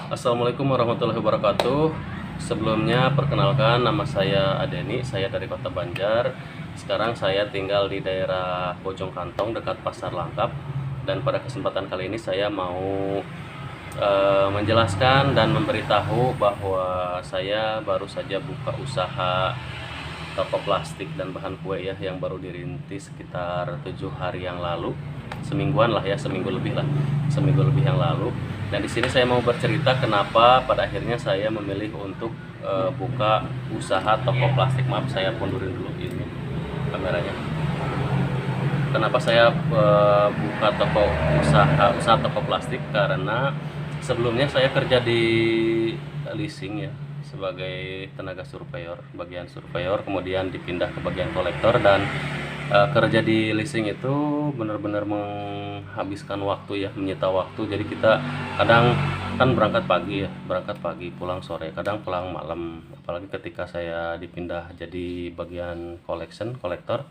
Assalamualaikum warahmatullahi wabarakatuh. Sebelumnya perkenalkan, nama saya Adeni, saya dari Kota Banjar. Sekarang saya tinggal di daerah Bojong Kantong dekat Pasar Langkap. Dan pada kesempatan kali ini saya mau menjelaskan dan memberitahu bahwa saya baru saja buka usaha toko plastik dan bahan kue ya, yang baru dirintis sekitar 7 hari yang lalu, semingguan lah ya, seminggu lebih yang lalu. Dan di sini saya mau bercerita kenapa pada akhirnya saya memilih untuk buka usaha toko plastik. Maaf, saya mundurin dulu ini kameranya. Kenapa saya buka usaha toko plastik? Karena sebelumnya saya kerja di leasing ya, sebagai tenaga surveyor, bagian surveyor, kemudian dipindah ke bagian kolektor. Dan kerja di leasing itu benar-benar menghabiskan waktu ya, menyita waktu. Jadi kita kadang kan berangkat pagi pulang sore, kadang pulang malam. Apalagi ketika saya dipindah jadi bagian kolektor,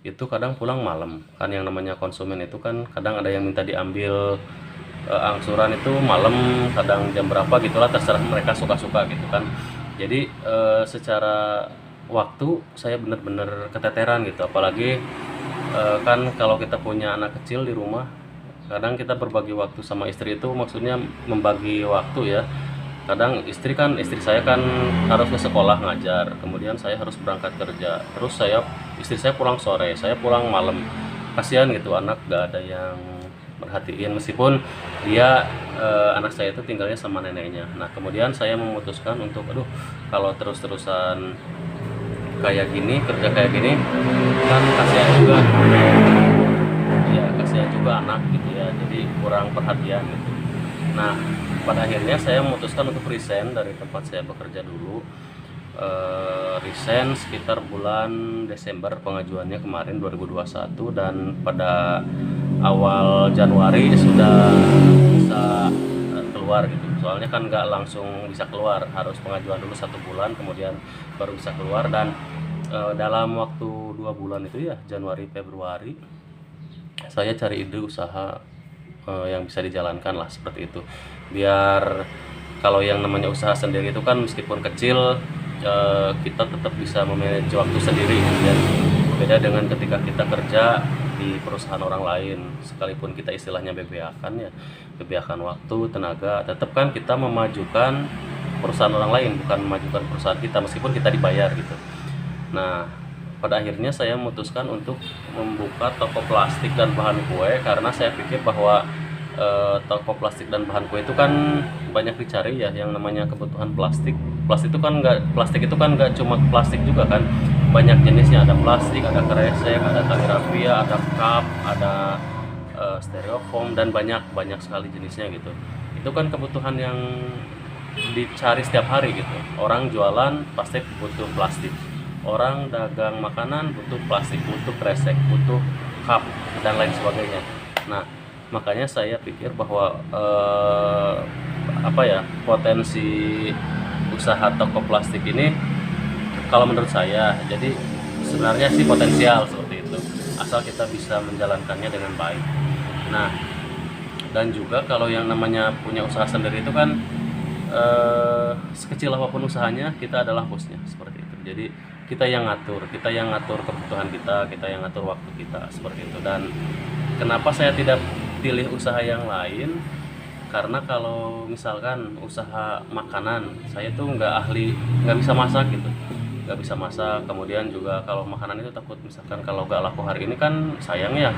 itu kadang pulang malam. Kan yang namanya konsumen itu kan kadang ada yang minta diambil angsuran itu malam, kadang jam berapa gitulah, terserah mereka suka-suka gitu kan. Jadi secara waktu saya benar-benar keteteran gitu. Apalagi kan kalau kita punya anak kecil di rumah, kadang kita berbagi waktu sama istri itu, maksudnya membagi waktu ya. Kadang istri saya kan harus ke sekolah ngajar, kemudian saya harus berangkat kerja, terus istri saya pulang sore, saya pulang malam. Kasihan gitu, anak gak ada yang merhatiin, meskipun dia anak saya itu tinggalnya sama neneknya. Nah kemudian saya memutuskan untuk kalau terus-terusan kayak gini, kerja kayak gini kan kasihan juga ya, kasihan juga anak gitu ya, jadi kurang perhatian gitu. Nah pada akhirnya saya memutuskan untuk resign dari tempat saya bekerja dulu. Resign sekitar bulan Desember, pengajuannya kemarin 2021, dan pada awal Januari sudah bisa keluar gitu. Soalnya kan nggak langsung bisa keluar, harus pengajuan dulu 1 bulan kemudian baru bisa keluar. Dan dalam waktu 2 bulan itu ya, Januari Februari, saya cari ide usaha yang bisa dijalankan lah, seperti itu. Biar kalau yang namanya usaha sendiri itu kan meskipun kecil, kita tetap bisa memanage waktu sendiri ya. Beda dengan ketika kita kerja di perusahaan orang lain, sekalipun kita istilahnya bebeakan ya, bebeakan waktu, tenaga, tetap kan kita memajukan perusahaan orang lain, bukan memajukan perusahaan kita, meskipun kita dibayar gitu. Nah pada akhirnya saya memutuskan untuk membuka toko plastik dan bahan kue, karena saya pikir bahwa toko plastik dan bahan kue itu kan banyak dicari ya, yang namanya kebutuhan plastik. Plastik itu kan nggak cuma plastik juga kan, banyak jenisnya. Ada plastik, ada kresek, ada tali rafia, ada cup, ada styrofoam, dan banyak sekali jenisnya gitu. Itu kan kebutuhan yang dicari setiap hari gitu. Orang jualan pasti butuh plastik, orang dagang makanan butuh plastik, butuh kresek, butuh cup, dan lain sebagainya. Nah makanya saya pikir bahwa potensi usaha toko plastik ini, kalau menurut saya, jadi sebenarnya sih potensial seperti itu, asal kita bisa menjalankannya dengan baik. Nah dan juga kalau yang namanya punya usaha sendiri itu kan sekecil apapun usahanya, kita adalah bosnya, seperti itu. Jadi kita yang ngatur kebutuhan kita yang ngatur waktu kita, seperti itu. Dan kenapa saya tidak pilih usaha yang lain? Karena kalau misalkan usaha makanan, saya tuh nggak bisa masak gitu, nggak bisa masak. Kemudian juga kalau makanan itu takut misalkan kalau nggak laku hari ini kan sayang ya.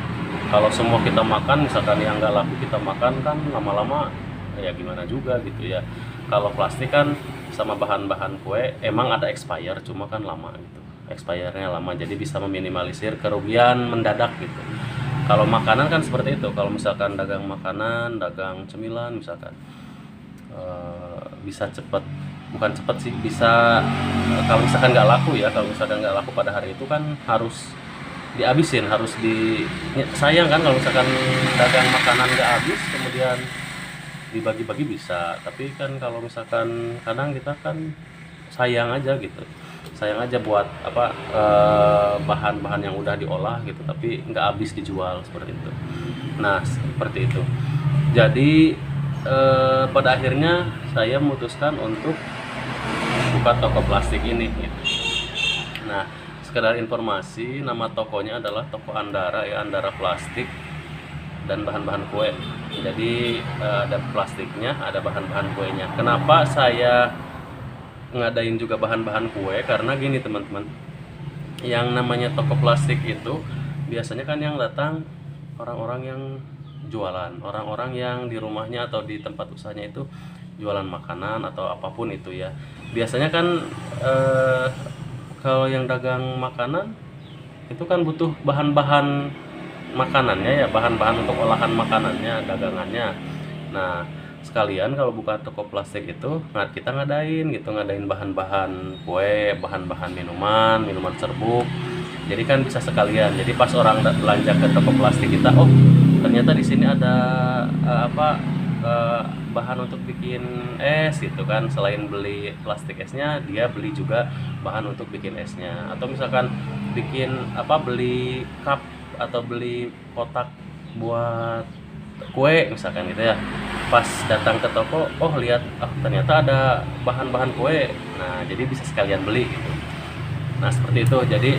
Kalau semua kita makan, misalkan yang nggak laku kita makan, kan lama-lama ya gimana juga gitu ya. Kalau plastik kan sama bahan-bahan kue emang ada expire, cuma kan lama gitu, expire-nya lama, jadi bisa meminimalisir kerugian mendadak gitu. Kalau makanan kan seperti itu, kalau misalkan dagang makanan, dagang cemilan misalkan, bisa cepet, bukan cepet sih, bisa kalau misalkan nggak laku ya, kalau misalkan nggak laku pada hari itu kan harus dihabisin, sayang kan kalau misalkan dagang makanan nggak habis kemudian dibagi-bagi bisa. Tapi kan kalau misalkan kadang kita kan sayang aja gitu, sayang aja buat bahan-bahan yang udah diolah gitu, tapi nggak habis dijual, seperti itu. Nah seperti itu. Jadi pada akhirnya saya memutuskan untuk buka toko plastik ini gitu. Nah, sekedar informasi, nama tokonya adalah Toko Andara ya, Andara Plastik dan bahan-bahan kue. Jadi ada plastiknya, ada bahan-bahan kuenya. Kenapa saya ngadain juga bahan-bahan kue? Karena gini teman-teman, yang namanya toko plastik itu biasanya kan yang datang orang-orang yang jualan, orang-orang yang di rumahnya atau di tempat usahanya itu jualan makanan atau apapun itu ya. Biasanya kan kalau yang dagang makanan itu kan butuh bahan-bahan makanannya ya, bahan-bahan untuk olahan makanannya, dagangannya. Nah, sekalian kalau buka toko plastik itu kita ngadain bahan-bahan kue, bahan-bahan minuman serbuk. Jadi kan bisa sekalian. Jadi pas orang belanja ke toko plastik kita, oh ternyata di sini ada bahan untuk bikin es gitu kan. Selain beli plastik esnya, dia beli juga bahan untuk bikin esnya. Atau misalkan beli cup atau beli kotak buat kue misalkan gitu ya. Pas datang ke toko, oh lihat, ternyata ada bahan-bahan kue. Nah, jadi bisa sekalian beli gitu. Nah, seperti itu. Jadi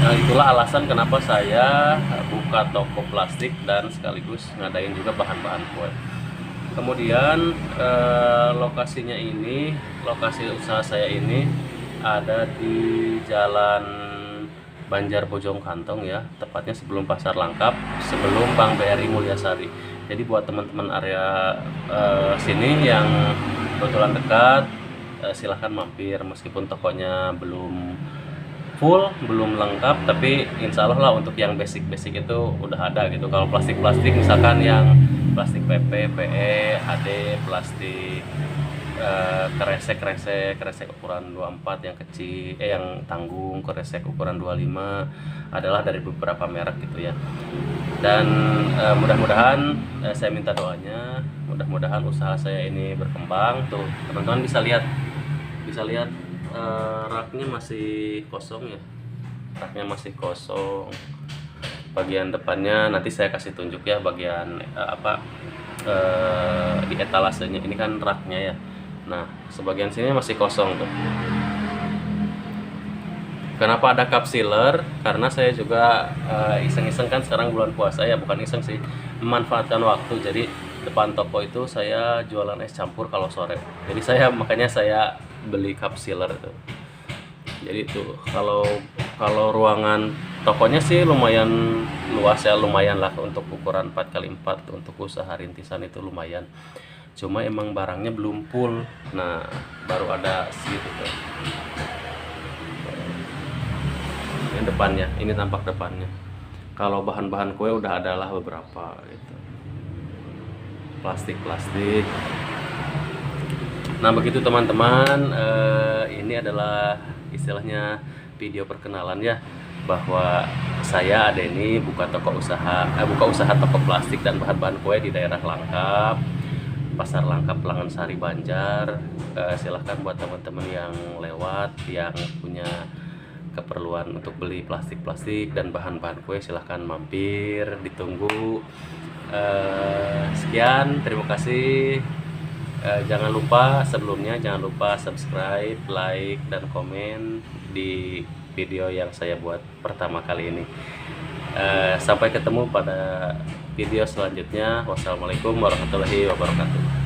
itulah alasan kenapa saya buka toko plastik dan sekaligus ngadain juga bahan-bahan kue. Kemudian lokasi usaha saya ini ada di Jalan Banjar Bojong Kantong ya, tepatnya sebelum Pasar Langkap, sebelum Bank BRI Mulyasari. Jadi buat teman-teman area sini yang kebetulan dekat, silahkan mampir. Meskipun tokonya belum full, belum lengkap, tapi insya Allah lah untuk yang basic-basic itu udah ada gitu. Kalau plastik-plastik misalkan yang plastik PP, PE, HD, plastik kresek ukuran 24 yang kecil, yang tanggung, kresek ukuran 25 adalah dari beberapa merek gitu ya. Dan mudah-mudahan saya minta doanya, mudah-mudahan usaha saya ini berkembang. Tuh teman-teman bisa lihat raknya masih kosong ya, bagian depannya nanti saya kasih tunjuk ya, bagian di etalasenya ini kan raknya ya. Nah, sebagian sini masih kosong tuh. Kenapa ada cup sealer? Karena saya juga iseng-iseng kan sekarang bulan puasa ya, bukan iseng sih, memanfaatkan waktu. Jadi depan toko itu saya jualan es campur kalau sore. Jadi makanya saya beli cup sealer itu. Jadi tuh kalau ruangan tokonya sih lumayan luas ya, lumayan lah untuk ukuran 4x4 untuk usaha rintisan itu lumayan. Cuma emang barangnya belum full. Nah, baru ada segitu tuh. Ini depannya, ini tampak depannya. Kalau bahan-bahan kue udah adalah beberapa gitu. Plastik. Nah, begitu teman-teman, ini adalah istilahnya video perkenalan ya, bahwa saya ada ini buka usaha toko plastik dan bahan-bahan kue di daerah Langkap, Pasar Langkap, Langansari, Banjar. Silahkan buat teman-teman yang lewat, yang punya keperluan untuk beli plastik dan bahan-bahan kue, silahkan mampir, ditunggu. Sekian, terima kasih. Jangan lupa subscribe, like, dan komen di video yang saya buat pertama kali ini. Sampai ketemu pada video selanjutnya. Wassalamualaikum warahmatullahi wabarakatuh.